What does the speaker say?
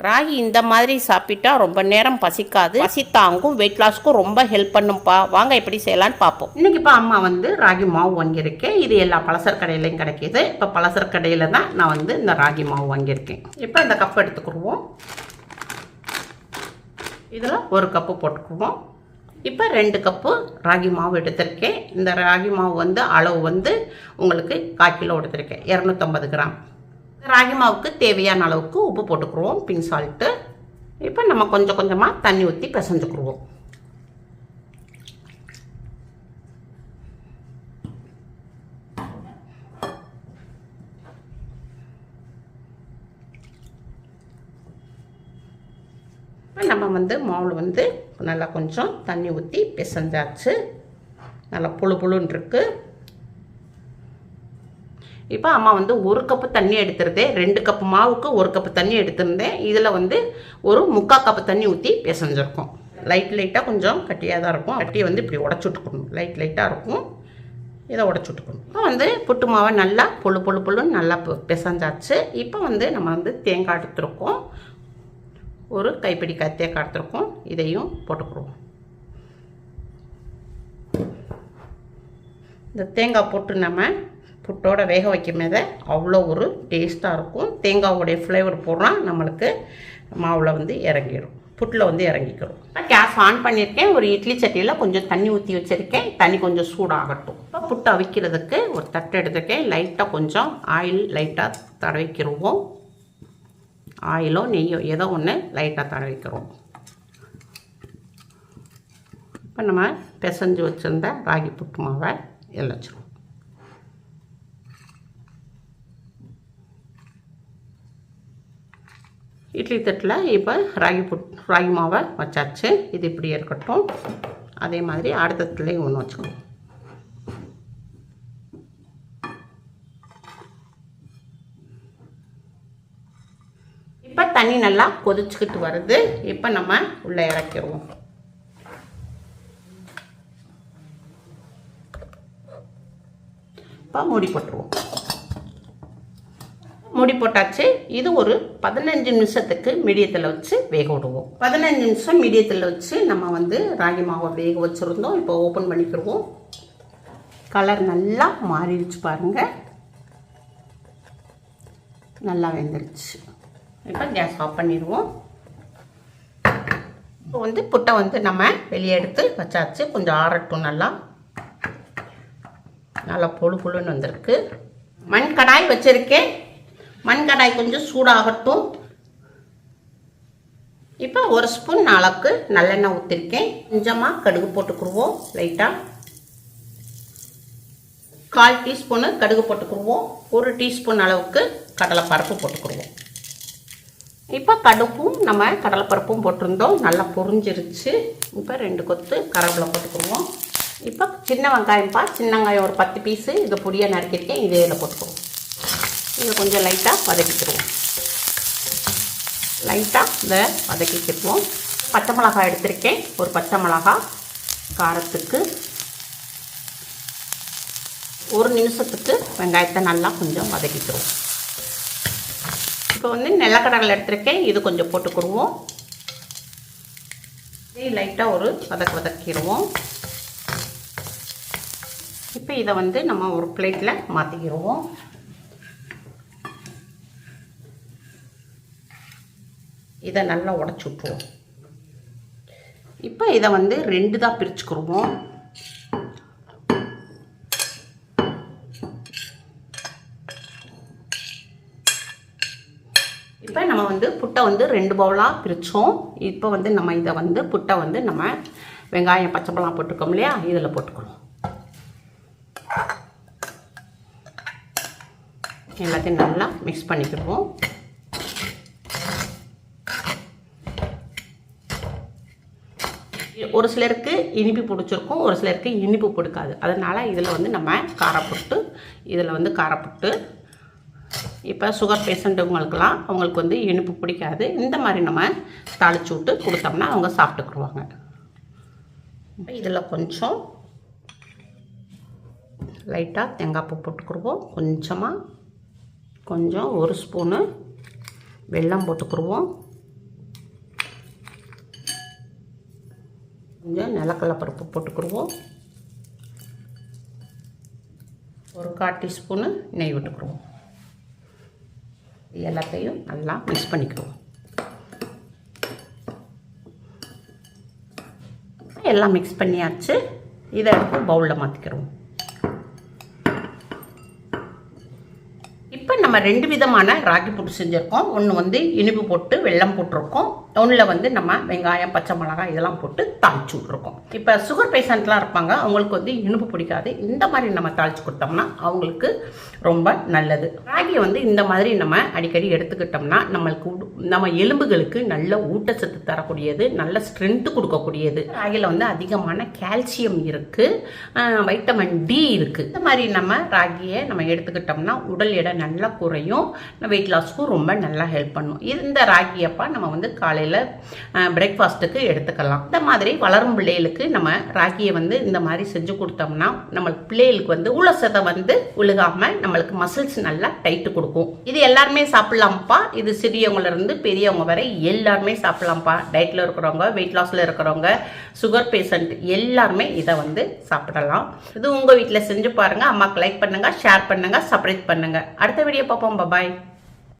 ராகி இந்த மாதிரி சாப்பிட்டா ரொம்ப நேரம் பசிக்காது, பசி தாங்கும், வெயிட் லாஸ்க்கும் ரொம்ப ஹெல்ப் பண்ணும்பா. வாங்க எப்படி செய்யலான்னு பார்ப்போம். இன்னைக்கு இப்போ அம்மா வந்து ராகி மாவு வாங்கியிருக்கேன். இது எல்லா பலசர கடையிலையும் கிடைக்கிது. இப்போ பலசர கடையில் தான் நான் வந்து இந்த ராகி மாவு வாங்கியிருக்கேன். இப்போ இந்த கப் எடுத்துக்கிடுவோம். இதில் 1 கப்பு போட்டுக்குவோம். இப்போ 2 கப்பு ராகி மாவு எடுத்திருக்கேன். இந்த ராகி மாவு வந்து அளவு வந்து உங்களுக்கு 1/4 கிலோ எடுத்திருக்கேன், 250 கிராம். ராகி மாவுக்கு தேவையான அளவுக்கு உப்பு போட்டுக்குருவோம், பிங்க் சால்ட்டு. இப்போ நம்ம கொஞ்சம் கொஞ்சமாக தண்ணி ஊற்றி பிசைஞ்சுக்குருவோம். இப்போ நம்ம வந்து மாவில் வந்து நல்லா கொஞ்சம் தண்ணி ஊற்றி பிசைஞ்சாச்சு. நல்லா புழு புழுன்னு இருக்குது. இப்போ அம்மா வந்து 1 கப்பு தண்ணி எடுத்துருந்தேன். 2 கப்பு மாவுக்கு 1 கப்பு தண்ணி எடுத்திருந்தேன். இதில் வந்து ஒரு 3/4 கப்பு தண்ணி ஊற்றி பிசைஞ்சிருக்கோம். லைட்டாக கொஞ்சம் கட்டியாக தான் இருக்கும். கட்டியை வந்து இப்படி உடச்சி விட்டுக்கணும். லைட்டாக இருக்கும், இதை உடச்சி விட்டுக்கணும். இப்போ வந்து புட்டு மாவை நல்லா புழுன்னு நல்லா பிசைஞ்சாச்சு. இப்போ வந்து நம்ம வந்து தேங்காய் எடுத்துருக்கோம். ஒரு கைப்பிடி தேங்காய் எடுத்துருக்கோம். இதையும் போட்டுக்குருவோம். இந்த தேங்காய் போட்டு நம்ம புட்டோட வேக வைக்கும்போது அவ்வளோ ஒரு டேஸ்ட்டாக இருக்கும். தேங்காவோடைய ஃப்ளேவர் போடுறோம், நம்மளுக்கு மாவில் வந்து இறங்கிடும், புட்டில் வந்து இறங்கிக்கிறோம். கேஸ் ஆன் பண்ணியிருக்கேன். ஒரு இட்லி சட்டியில் கொஞ்சம் தண்ணி ஊற்றி வச்சுருக்கேன். தண்ணி கொஞ்சம் சூடாகட்டும். இப்போ புட்டு அவிக்கிறதுக்கு ஒரு தட்டு எடுத்துருக்கேன். லைட்டாக கொஞ்சம் ஆயில் லைட்டாக தடவிக்கிடுவோம். ஆயிலோ நெய்யோ ஏதோ ஒன்று லைட்டாக தடவிக்கிறோம். இப்போ நம்ம பிசைஞ்சு வச்சுருந்த ராகி புட்டு மாவை எல்லாம் வச்சுருவோம். இட்லி தட்டில் இப்போ ராகி மாவை வச்சாச்சு. இது இப்படி இருக்கட்டும். அதே மாதிரி அடுத்த தட்டுலையும் ஒன்று வச்சுக்கணும். இப்போ தண்ணி நல்லா கொதிச்சுக்கிட்டு வருது. இப்போ நம்ம உள்ளே இறக்கிடுவோம். இப்போ மூடி போட்டுருவோம். மூடி போட்டாச்சு. இது ஒரு 15 நிமிஷத்துக்கு மீடியத்தில் வச்சு வேக விடுவோம். 15 நிமிஷம் மீடியத்தில் வச்சு நம்ம வந்து ராகி மாவை வேக வச்சுருந்தோம். இப்போ ஓப்பன் பண்ணிக்கிடுவோம். கலர் நல்லா மாறிடுச்சு பாருங்கள், நல்லா வெந்துருச்சு. இப்போ கேஸ் ஆஃப் பண்ணிடுவோம். இப்போ வந்து புட்டை வந்து நம்ம வெளியே எடுத்து வச்சாச்சு. கொஞ்சம் ஆறட்டும். நல்லா புழுன்னு வந்திருக்கு. மண் கடாய் வச்சுருக்கேன். மண் கடாய் கொஞ்சம் சூடாகட்டும். இப்போ 1 ஸ்பூன் அளவுக்கு நல்லெண்ணெய் ஊற்றிருக்கேன். கொஞ்சமாக கடுகு போட்டுக்குருவோம். லைட்டாக 1/4 டீஸ்பூனு கடுகு போட்டுக்குருவோம். 1 டீஸ்பூன் அளவுக்கு கடலைப்பருப்பு போட்டுக்குருவோம். இப்போ கடுப்பும் நம்ம கடலைப்பருப்பும் போட்டிருந்தோம், நல்லா பொரிஞ்சிருச்சு. இப்போ 2 கொத்து கருவேப்பிலை போட்டுக்குருவோம். இப்போ சின்ன வெங்காயம் ஒரு 10 பீஸு இதை பொடியாக நறுக்கிருக்கேன். இதே இதில் போட்டுக்குவோம். இதை கொஞ்சம் லைட்டாக வதக்கிக்கிடுவோம். இதை வதக்கிக்கிடுவோம். பச்சை மிளகாய் எடுத்திருக்கேன். ஒரு பச்சை மிளகாய் காரத்துக்கு. 1 நிமிஷத்துக்கு வெங்காயத்தை நல்லா கொஞ்சம் வதக்கிக்கிடுவோம். இப்போ வந்து நிலக்கடலை எடுத்திருக்கேன். இது கொஞ்சம் போட்டுக்கிடுவோம். லைட்டாக ஒரு வதக்கிடுவோம். இப்போ இதை வந்து நம்ம ஒரு பிளேட்டில் மாற்றிக்கிடுவோம். இதை நல்லா உடச்சி விட்டுருவோம். இப்போ இதை வந்து 2 தான் பிரிச்சுக்கிடுவோம். இப்போ நம்ம வந்து புட்டை வந்து 2 பவுலாக பிரித்தோம். இப்போ வந்து நம்ம இதை வந்து புட்டை வந்து நம்ம வெங்காயம் பச்சை மிளகாய் போட்டுக்கோம் இல்லையா, இதில் போட்டுக்கிறோம். எல்லாத்தையும் நல்லா மிக்ஸ் பண்ணிக்கிடுவோம். ஒரு சிலருக்கு இனிப்பு பிடிச்சிருக்கும், ஒரு சிலருக்கு இனிப்பு பிடிக்காது. அதனால் இதில் வந்து நம்ம காரப்புட்டு இப்போ சுகர் பேஷண்ட்டுங்களுக்கெல்லாம் அவங்களுக்கு வந்து இனிப்பு பிடிக்காது. இந்த மாதிரி நம்ம தாளிச்சு விட்டு கொடுத்தோம்னா அவங்க சாப்பிட்டுக்குருவாங்க. இப்போ இதில் கொஞ்சம் லைட்டாக தேங்காய் பூ போட்டுக்குருவோம். கொஞ்சம் 1 ஸ்பூனு வெல்லம் போட்டுக்குருவோம். கொஞ்சம் நிலக்கடலை பருப்பு போட்டுக்கிடுவோம். ஒரு 1/4 டீஸ்பூனு நெய் விட்டுக்குருவோம். எல்லாத்தையும் நல்லா மிக்ஸ் பண்ணிக்குவோம். எல்லாம் மிக்ஸ் பண்ணியாச்சு. இதை எடுத்து பவுலில் மாற்றிக்கிறோம். இப்போ நம்ம 2 விதமான ராகி புட்டு செஞ்சுருக்கோம். ஒன்று வந்து இனிப்பு போட்டு வெல்லம் போட்டிருக்கோம். ஒன்றில் வந்து நம்ம வெங்காயம், பச்சை மிளகாய் இதெல்லாம் போட்டு தாளிச்சு விட்ருக்கோம். இப்போ சுகர் பேஷண்ட்லாம் இருப்பாங்க, அவங்களுக்கு வந்து இனிப்பு பிடிக்காது. இந்த மாதிரி நம்ம தாளித்து கொடுத்தோம்னா அவங்களுக்கு ரொம்ப நல்லது. ராகியை வந்து இந்த மாதிரி நம்ம அடிக்கடி எடுத்துக்கிட்டோம்னா நம்மளுக்கு நம்ம எலும்புகளுக்கு நல்ல ஊட்டச்சத்து தரக்கூடியது, நல்ல ஸ்ட்ரென்த்து கொடுக்கக்கூடியது. ராகியில் வந்து அதிகமான கால்சியம் இருக்குது, வைட்டமின் டி இருக்குது. இந்த மாதிரி நம்ம ராகியை நம்ம எடுத்துக்கிட்டோம்னா உடல் எடை நல்லா குறையும், வெயிட் லாஸ்க்கும் ரொம்ப நல்லா ஹெல்ப் பண்ணும். இந்த ராகியப்பா நம்ம வந்து காலையில் பிரேக்ஃபாஸ்ட்டுக்கு எடுத்துக்கலாம். இந்த மாதிரி வளரும் பிள்ளைகளுக்கு நம்ம ராகியை வந்து இந்த மாதிரி செஞ்சு கொடுத்தோம்னா நம்மளுக்கு பிள்ளைகளுக்கு வந்து உலசத்தை வந்து உழுகாமல் நம்மளுக்கு மசில்ஸ் நல்லா டைட்டு கொடுக்கும். இது எல்லாருமே சாப்பிட்லாம்ப்பா. இது சிறியவங்கலேருந்து பெரியவங்க வரை எல்லாருமே சாப்பிட்லாம்ப்பா. டயட்டில் இருக்கிறவங்க, வெயிட் லாஸில் இருக்கிறவங்க, சுகர் பேஷண்ட் எல்லாருமே இதை வந்து சாப்பிடலாம். இது உங்கள் வீட்டில் செஞ்சு பாருங்கள். அம்மாவுக்கு லைக் பண்ணுங்கள், ஷேர் பண்ணுங்கள், சப்ஸ்கிரைப் பண்ணுங்கள். அடுத்த வீடியோ பார்ப்போம். பாய்.